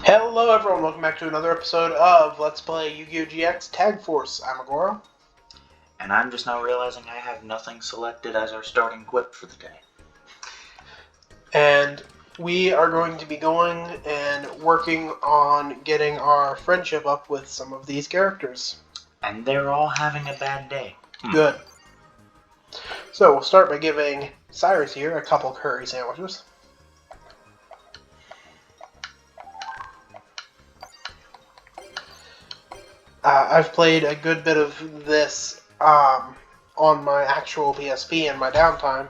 Hello everyone, welcome back to another episode of Let's Play Yu-Gi-Oh! GX Tag Force. I'm Agoro. And I'm just now realizing I have nothing selected as our starting quip for the day. And we are going to be going and working on getting our friendship up with some of these characters. And they're all having a bad day. Good. So we'll start by giving Cyrus here a couple curry sandwiches. I've played a good bit of this on my actual PSP in my downtime,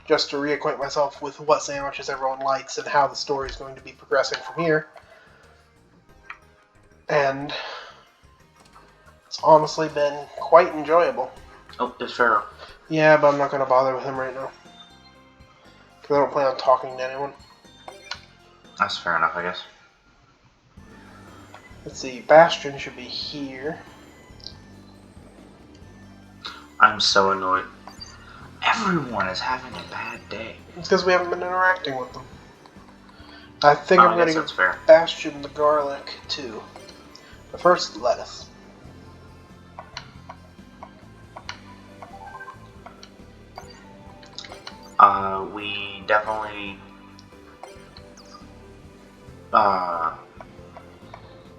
just to reacquaint myself with what sandwiches everyone likes and how the story is going to be progressing from here. And it's honestly been quite enjoyable. Oh, there's Pharaoh. Yeah, but I'm not going to bother with him right now, because I don't plan on talking to anyone. That's fair enough, I guess. Let's see, Bastion should be here. I'm so annoyed. Everyone is having a bad day. It's because we haven't been interacting with them. I think I'm going to give Bastion the garlic, too. But first, lettuce. We definitely...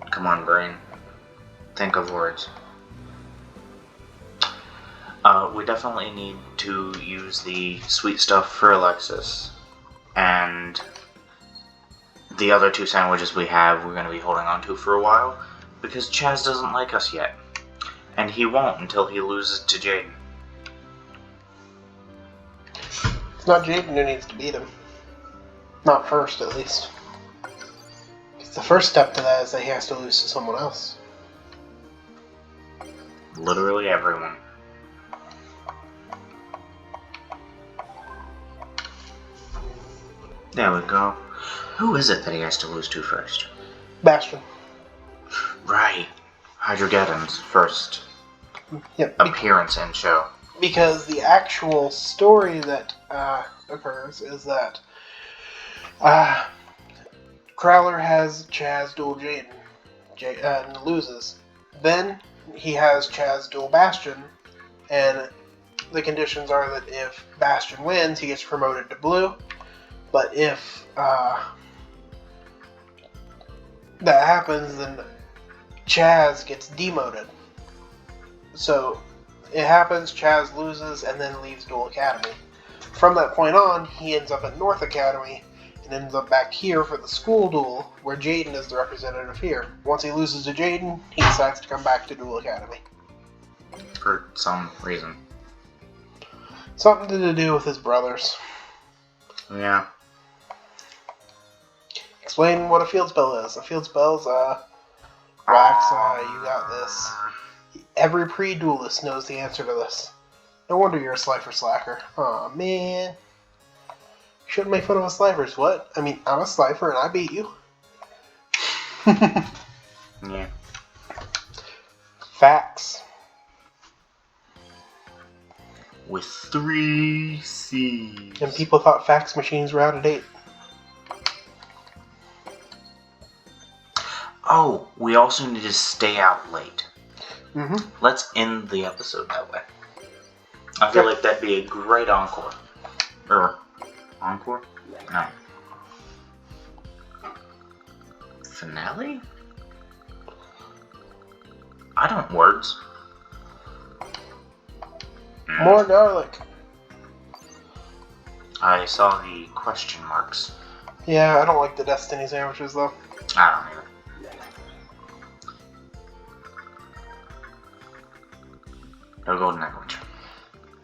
Come on, brain. Think of words. We definitely need to use the sweet stuff for Alexis. And the other two sandwiches we have, we're going to be holding on to for a while. Because Chaz doesn't like us yet. And he won't until he loses to Jaden. It's not Jaden who needs to beat him. Not first, at least. Because the first step to that is that he has to lose to someone else. Literally everyone. There we go. Who is it that he has to lose to first? Bastion. Right. Hydrogeddon's first appearance in show. Because the actual story that occurs is that Crowler has Chaz duel Jaden and loses. Then he has Chaz duel Bastion, and the conditions are that if Bastion wins, he gets promoted to blue. But if that happens, then Chaz gets demoted. So it happens, Chaz loses, and then leaves Duel Academy. From that point on, he ends up at North Academy, and ends up back here for the school duel, where Jaden is the representative here. Once he loses to Jaden, he decides to come back to Duel Academy. For some reason. Something to do with his brothers. Yeah. Explain what a field spell is. A field spell is, Wax, you got this. Every pre-duelist knows the answer to this. No wonder you're a Slifer slacker. Aw, man. You shouldn't make fun of us Slifers. What? I mean, I'm a Slifer and I beat you. Yeah. Fax. With 3 C's. And people thought fax machines were out of date. Oh, we also need to stay out late. Mm-hmm. Let's end the episode that way. I feel like that'd be a great encore. Encore? No. Finale? I don't words. More garlic. I saw the question marks. Yeah, I don't like the Destiny sandwiches though. I don't either. No golden egg which.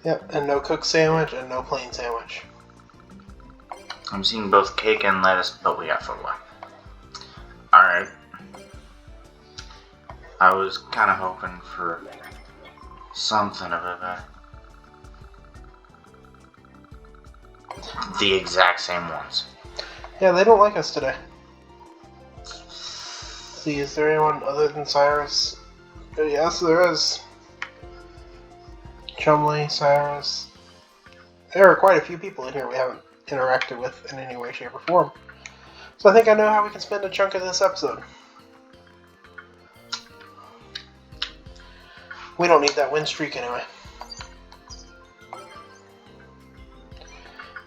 Yep, and no cooked sandwich and no plain sandwich. I'm seeing both cake and lettuce, but we got football. Alright. I was kind of hoping for something of it. The exact same ones. Yeah, they don't like us today. See, is there anyone other than Cyrus? Yes, there is. Chumley, Cyrus. There are quite a few people in here we haven't interacted with in any way, shape, or form. So I think I know how we can spend a chunk of this episode. We don't need that win streak anyway.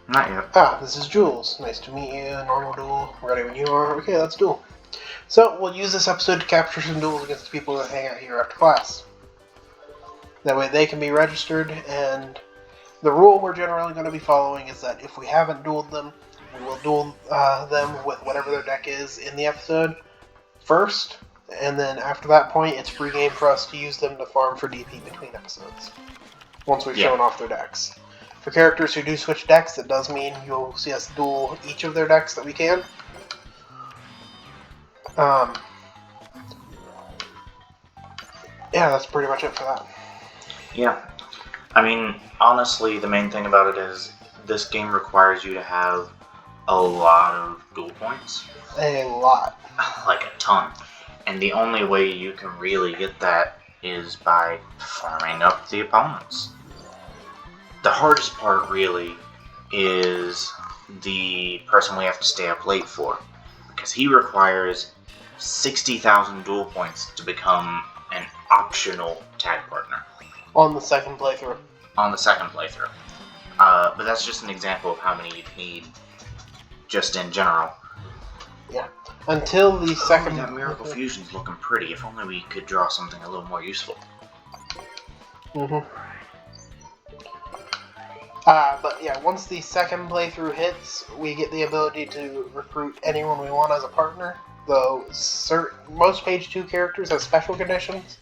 Not yet. Ah, this is Jules. Nice to meet you. Normal duel. Ready when you are. Okay, let's duel. So, we'll use this episode to capture some duels against the people that hang out here after class. That way they can be registered, and the rule we're generally going to be following is that if we haven't dueled them, we will duel them with whatever their deck is in the episode first, and then after that point, it's free game for us to use them to farm for DP between episodes, once we've shown off their decks. For characters who do switch decks, that does mean you'll see us duel each of their decks that we can. Yeah, that's pretty much it for that. Yeah. I mean, honestly, the main thing about it is this game requires you to have a lot of duel points. A lot. Like a ton. And the only way you can really get that is by farming up the opponents. The hardest part really is the person we have to stay up late for, because he requires 60,000 duel points to become an optional tag partner. On the second playthrough. On the second playthrough. But that's just an example of how many you'd need just in general. Yeah. Until the second... That Miracle Fusion's looking pretty. If only we could draw something a little more useful. But yeah, once the second playthrough hits, we get the ability to recruit anyone we want as a partner. Though most page 2 characters have special conditions,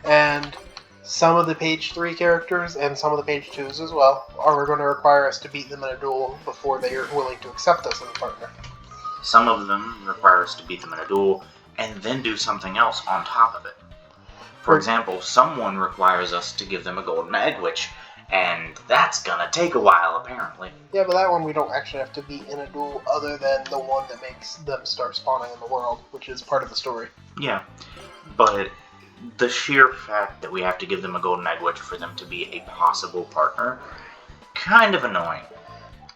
and some of the page 3 characters and some of the page 2s as well are going to require us to beat them in a duel before they are willing to accept us as a partner. Some of them require us to beat them in a duel and then do something else on top of it. For example, someone requires us to give them a golden egg witch, and that's gonna take a while, apparently. Yeah, but that one we don't actually have to beat in a duel other than the one that makes them start spawning in the world, which is part of the story. Yeah, but the sheer fact that we have to give them a golden egg witch for them to be a possible partner, kind of annoying.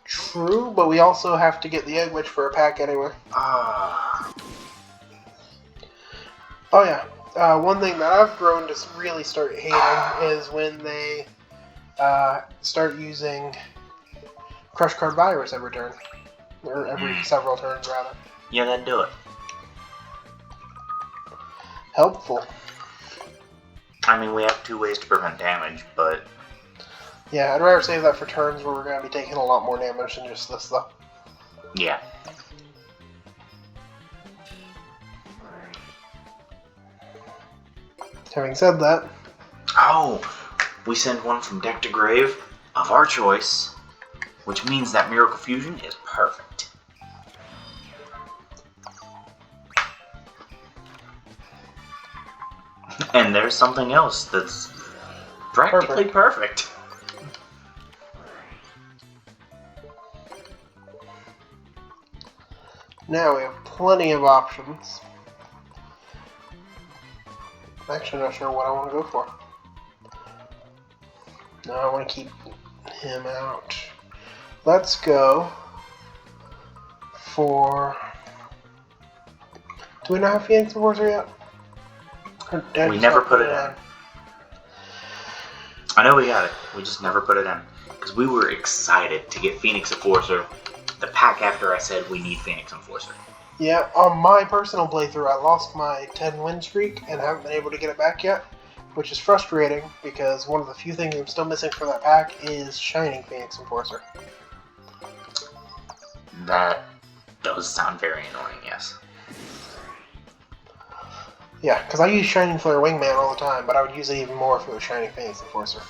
True, but we also have to get the egg witch for a pack anyway. Oh yeah, one thing that I've grown to really start hating is when they start using Crush Card Virus every turn. Or every several turns, rather. Yeah, that'd do it. Helpful. I mean, we have 2 ways to prevent damage, but... Yeah, I'd rather save that for turns where we're going to be taking a lot more damage than just this, though. Yeah. Having said that... Oh! We send one from deck to grave of our choice, which means that Miracle Fusion is perfect. And there's something else that's practically perfect. Now we have plenty of options. I'm actually not sure what I want to go for. No, I want to keep him out. Let's go for... Do we not have Phoenix Enforcer yet? We never put it in. I know we got it. We just never put it in. Because we were excited to get Phoenix Enforcer the pack after I said we need Phoenix Enforcer. Yeah, on my personal playthrough, I lost my 10 win streak and haven't been able to get it back yet, which is frustrating because one of the few things I'm still missing from that pack is Shining Phoenix Enforcer. That does sound very annoying, yes. Yeah, because I use Shining Flare Wingman all the time, but I would use it even more if it was Shining Phoenix Enforcer.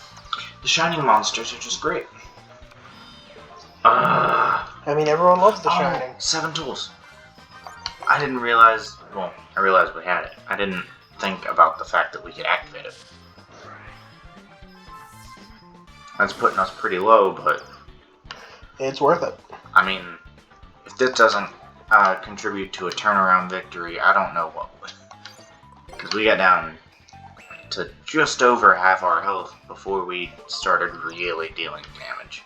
The Shining monsters are just great. I mean, everyone loves the Shining. 7 tools. I didn't realize... Well, I realized we had it. I didn't think about the fact that we could activate it. That's putting us pretty low, but... It's worth it. I mean, if this doesn't contribute to a turnaround victory, I don't know what would. Because we got down to just over half our health before we started really dealing damage.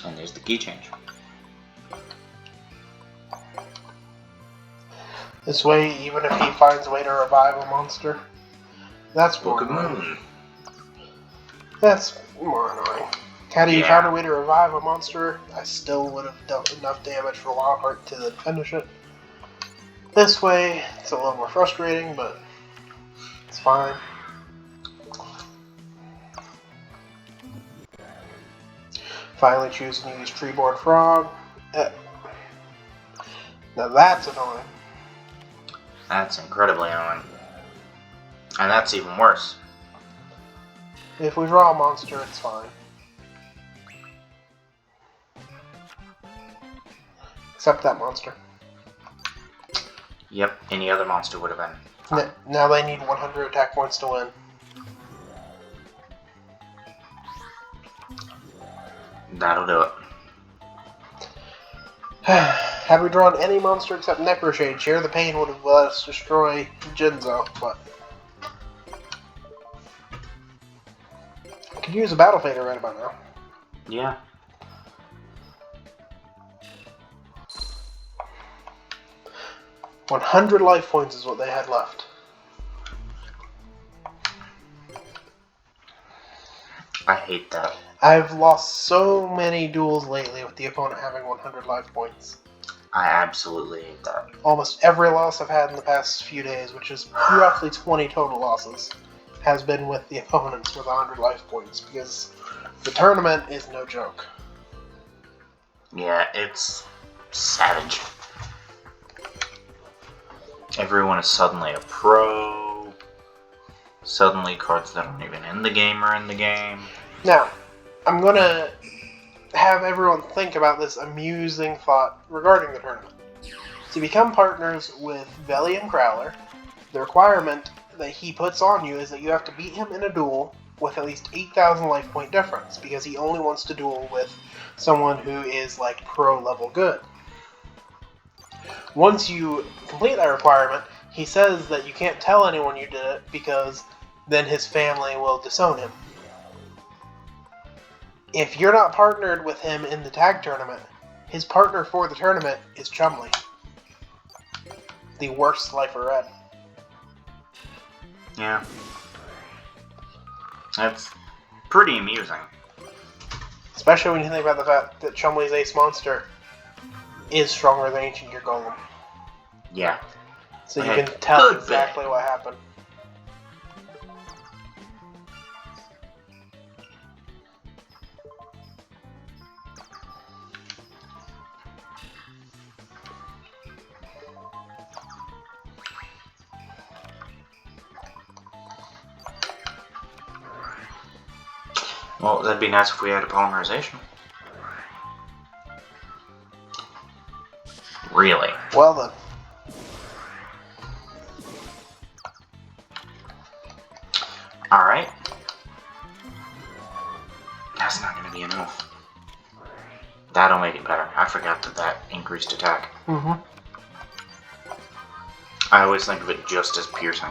And there's the key change. This way, even if he finds a way to revive a monster, that's more Book of annoying. Moon. That's more annoying. Had he Yeah. found a way to revive a monster, I still would have dealt enough damage for Wildheart to finish it. This way, it's a little more frustrating, but it's fine. Finally choosing to use Treeborn Frog. Now that's annoying. That's incredibly annoying. And that's even worse. If we draw a monster, it's fine. Except that monster. Yep, any other monster would have been. Now they need 100 attack points to win. That'll do it. Had we drawn any monster except Necroshade, Share the Pain would have let us destroy Jinzo, but I could use a Battle Fader right about now. Yeah. $100 life points is what they had left. I hate that. I've lost so many duels lately with the opponent having 100 life points. I absolutely hate that. Almost every loss I've had in the past few days, which is roughly 20 total losses, has been with the opponents with 100 life points, because the tournament is no joke. Yeah, it's savage. Everyone is suddenly a pro. Suddenly cards that aren't even in the game are in the game. Now, I'm going to have everyone think about this amusing thought regarding the tournament. To become partners with Veli and Crowler, the requirement that he puts on you is that you have to beat him in a duel with at least 8,000 life point difference, because he only wants to duel with someone who is like pro level good. Once you complete that requirement, he says that you can't tell anyone you did it because then his family will disown him. If you're not partnered with him in the tag tournament, his partner for the tournament is Chumley. The worst Lifer Red. Yeah. That's pretty amusing. Especially when you think about the fact that Chumley's Ace Monster is stronger than Ancient Gear Golem. Yeah. So you Okay, can tell good exactly what happened. Well, that'd be nice if we had a polymerization. Really? Well then. Alright. That's not going to be enough. That'll make it better. I forgot that increased attack. Mm-hmm. I always think of it just as piercing.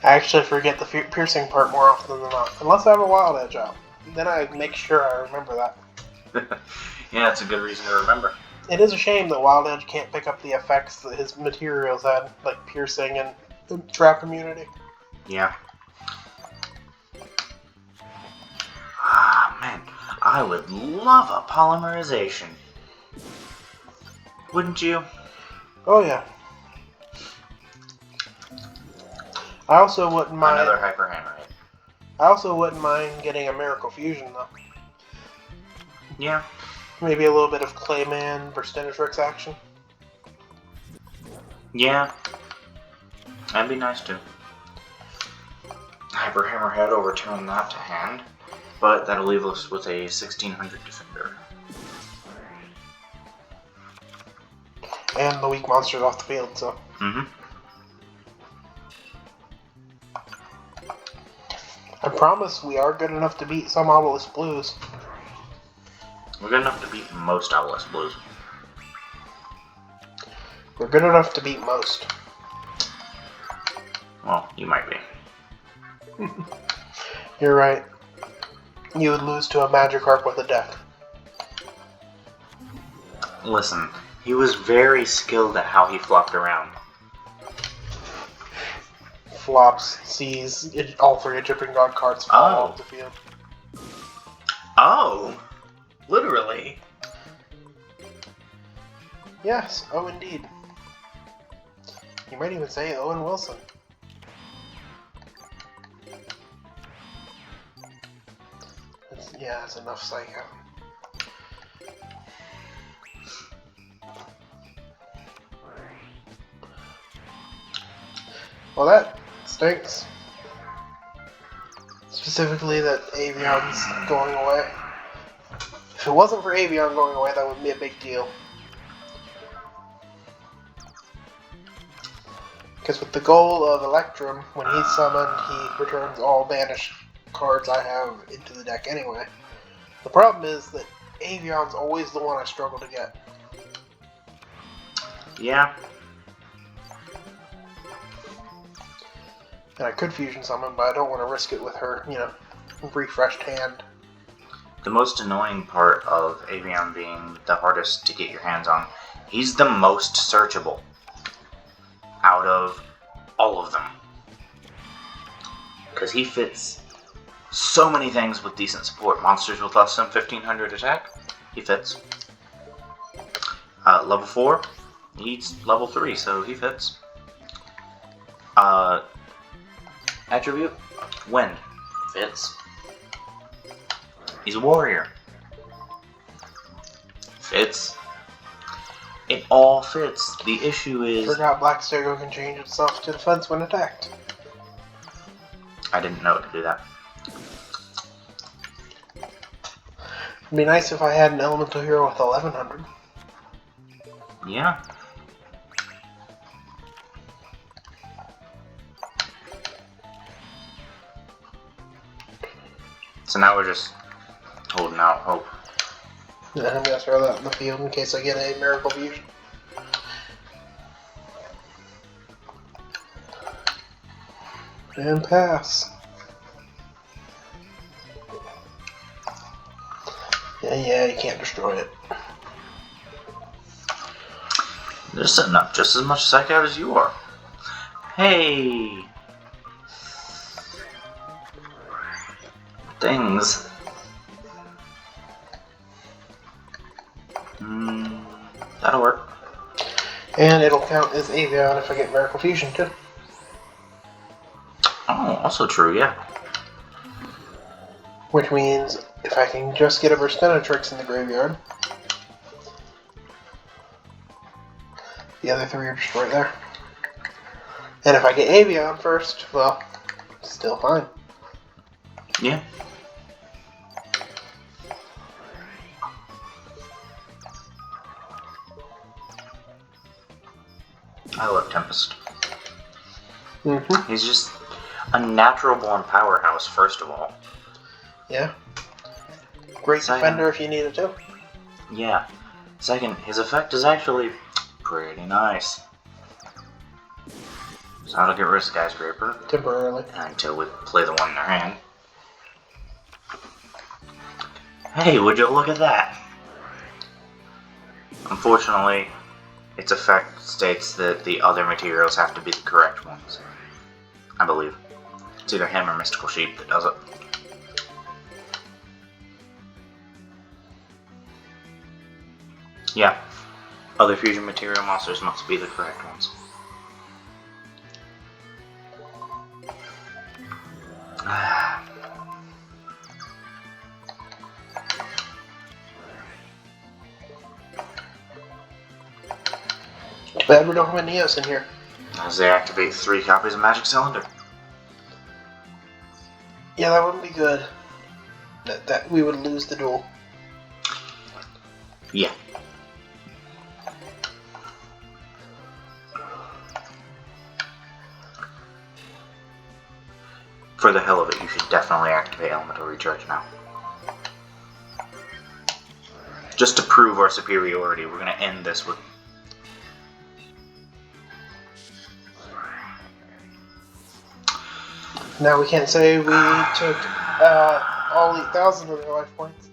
I actually forget the piercing part more often than not. Unless I have a Wild Edge out. Then I make sure I remember that. Yeah, that's a good reason to remember. It is a shame that Wild Edge can't pick up the effects that his materials had, like piercing and trap immunity. Yeah. Ah, man. I would love a polymerization. Wouldn't you? Oh yeah. I also wouldn't mind. Another hyper hammerhead. I also wouldn't mind getting a Miracle Fusion though. Yeah. Maybe a little bit of Clayman Burstinatrix action. Yeah. That'd be nice too. Hyper hammerhead overturn that to hand, but that'll leave us with a 1600 defender. And the weak monsters off the field, so. Mm-hmm. I promise we are good enough to beat some Obelisk Blues. We're good enough to beat most Obelisk Blues. We're good enough to beat most. Well, you might be. You're right. You would lose to a Magikarp with a deck. Listen, he was very skilled at how he flopped around. Flops, sees all three Egyptian god cards fall off the field. Oh, literally. Yes, oh indeed. You might even say Owen Wilson. That's enough psycho. Well, that stinks. Specifically that Avion's going away. If it wasn't for Avion going away, that wouldn't be a big deal. Because with the goal of Electrum, when he's summoned, he returns all banished cards I have into the deck anyway. The problem is that Avion's always the one I struggle to get. Yeah. And I could fusion summon, but I don't want to risk it with her, refreshed hand. The most annoying part of Avion being the hardest to get your hands on, he's the most searchable out of all of them. Because he fits so many things with decent support. Monsters with less than 1500 attack, he fits. Level 4, he's level 3, so he fits. Attribute, Wind, fits. He's a warrior. Fits. It all fits. The issue is... Forgot Black Stego can change itself to defense when attacked. I didn't know it could do that. It'd be nice if I had an elemental hero with 1100. Yeah. So now we're just holding out hope. And I'm going to throw that in the field in case I get a Miracle Fusion. And pass. Yeah, you can't destroy it. They're setting up just as much psych out as you are. Hey! Things. That'll work. And it'll count as Avion if I get Miracle Fusion too. Oh, also true, yeah. Which means if I can just get a Burstinatrix in the graveyard, the other three are destroyed there. And if I get Avion first, well, still fine. Yeah. I love Tempest. Mm-hmm. He's just a natural born powerhouse, first of all. Yeah. Great defender if you need it to. Yeah. Second, his effect is actually pretty nice. So I'll get rid of Skyscraper. Temporarily. Until we play the one in their hand. Hey, would you look at that? Unfortunately, its effect states that the other materials have to be the correct ones. I believe. It's either him or Mystical Sheep that does it. Yeah. Other fusion material monsters must be the correct ones. Too bad we don't have a Neos in here. As they activate 3 copies of Magic Cylinder. Yeah, that wouldn't be good. That we would lose the duel. Yeah. For the hell of it, you should definitely activate Elemental Recharge now. Just to prove our superiority, we're going to end this with... Now we can't say we took all 8,000 of their life points.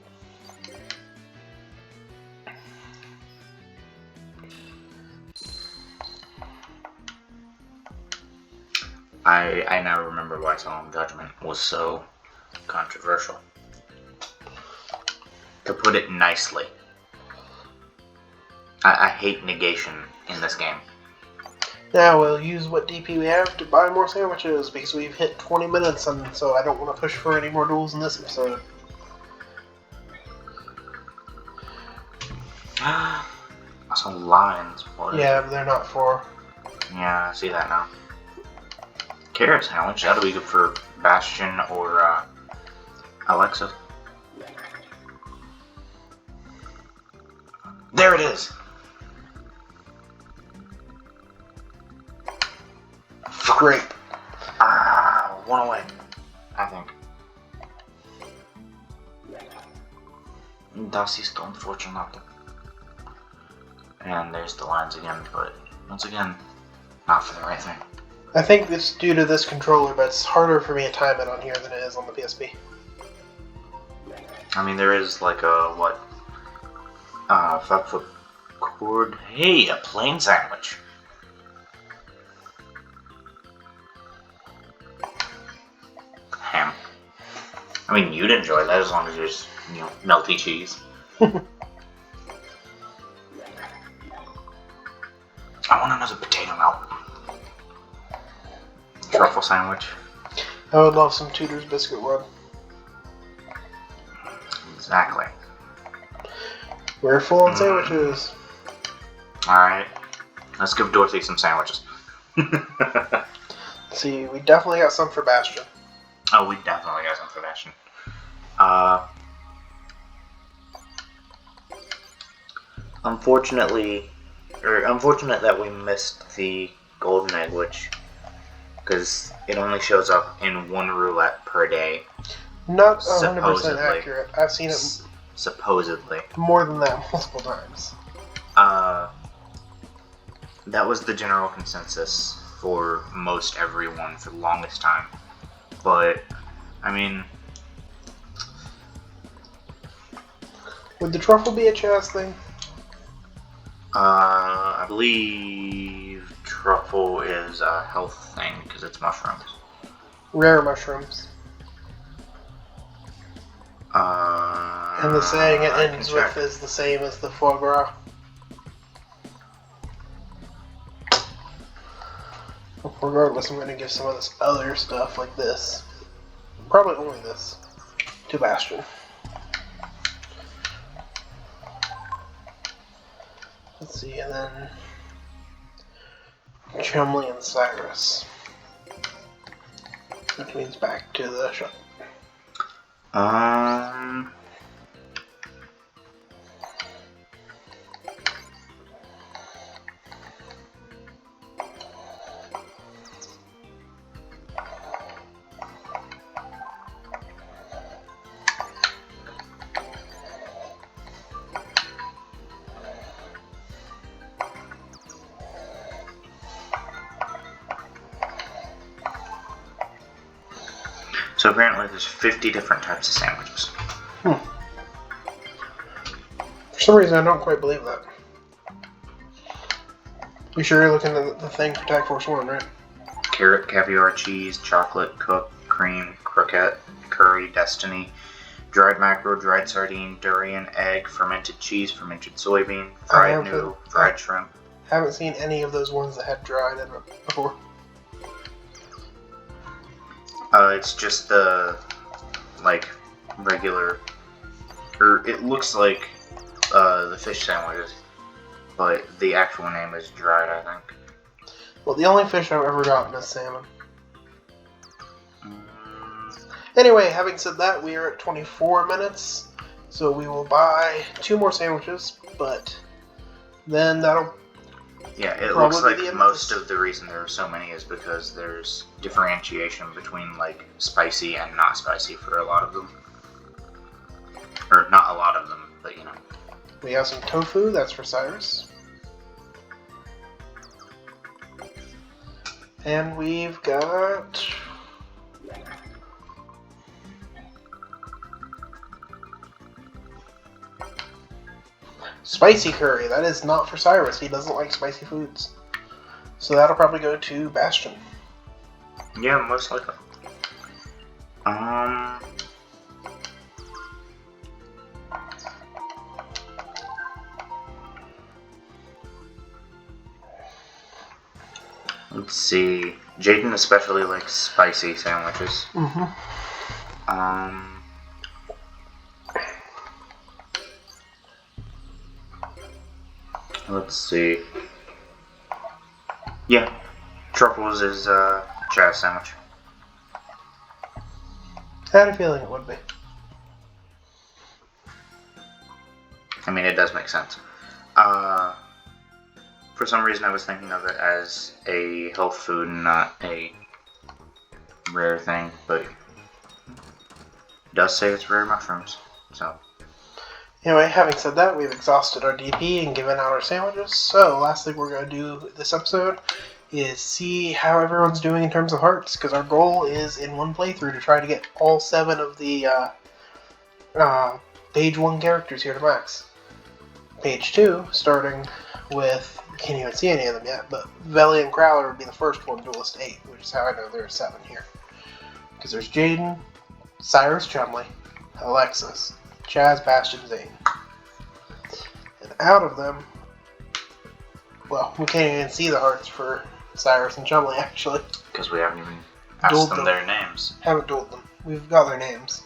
I now remember why Solemn Judgment was so controversial. To put it nicely. I hate negation in this game. Now we'll use what DP we have to buy more sandwiches because we've hit 20 minutes, and so I don't want to push for any more duels in this episode. Some lines. Yeah, but they're not for. Yeah, I see that now. Carrot sandwich. That'll be good for Bastion or Alexa. There it is. Great. One away, I think. Das ist unfortunato. And there's the lines again, but once again, not for the right thing. I think it's due to this controller, but it's harder for me to time it on here than it is on the PSP. I mean, there is like a, 5-foot cord. Hey, a plain sandwich. Ham. I mean, you'd enjoy that as long as there's, melty cheese. I want another potato melt. Truffle sandwich. I would love some Tudor's biscuit rub. Exactly. We're full on sandwiches. Alright. Let's give Dorothy some sandwiches. See, we definitely got some for Bastion. Oh, we definitely got some for Bastion. Unfortunate that we missed the golden egg, because it only shows up in one roulette per day. Not 100% Supposedly. accurate. I've seen it Supposedly. more than that multiple times. That was the general consensus for most everyone for the longest time. But, I mean... Would the truffle be a Chaz thing? I believe truffle is a health thing because it's mushrooms. Rare mushrooms. And the saying it ends with is the same as the foie gras. Regardless, I'm going to give some of this other stuff like this. Probably only this. To Bastion. Let's see, and then Chumley and Cyrus. Which means back to the shop. So apparently there's 50 different types of sandwiches. For some reason, I don't quite believe that. You sure you're looking at the thing for Tag Force 1, right? Carrot, caviar, cheese, chocolate, cooked, cream, croquette, curry, destiny, dried mackerel, dried sardine, durian, egg, fermented cheese, fermented soybean, fried noodle, fried shrimp. Haven't seen any of those ones that had dried in it before. It's just the, regular, or it looks like the fish sandwiches, but the actual name is dried, I think. Well, the only fish I've ever gotten is salmon. Anyway, having said that, we are at 24 minutes, so we will buy 2 more sandwiches, but then that'll... Yeah, it looks like most of the reason there are so many is because there's differentiation between, spicy and not spicy for a lot of them. Or, not a lot of them, but We have some tofu, that's for Cyrus. And we've got... spicy curry. That is not for Cyrus. He doesn't like spicy foods. So that'll probably go to Bastion. Yeah, most likely. Let's see. Jaden especially likes spicy sandwiches. Mm-hmm. Let's see. Yeah, truffles is Chaz sandwich. I had a feeling it would be. I mean, it does make sense. For some reason, I was thinking of it as a health food, not a rare thing, but it does say it's rare mushrooms, so. Anyway, having said that, we've exhausted our DP and given out our sandwiches. So, last thing we're going to do this episode is see how everyone's doing in terms of hearts, because our goal is in one playthrough to try to get all 7 of the page 1 characters here to max. Page 2, starting with, you can't even see any of them yet, but Veli and Crowler would be the first one to list 8, which is how I know there are 7 here. Because there's Jaden, Cyrus Chumley, Alexis, Chaz, Bastion, Zane. And out of them, well, we can't even see the hearts for Cyrus and Chumley, actually. Because we haven't even asked Dueled them them. their names. Haven't dueled them. We've got their names.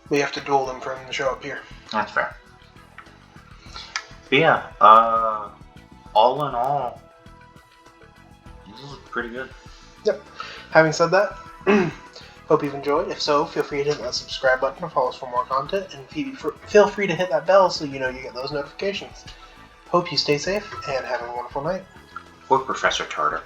We have to duel them for them to show up here. That's fair. But yeah, all in all, this is pretty good. Yep. Having said that, hope you've enjoyed. If so, feel free to hit that subscribe button to follow us for more content, and feel free to hit that bell so you know you get those notifications. Hope you stay safe and have a wonderful night. Or Professor Tartar.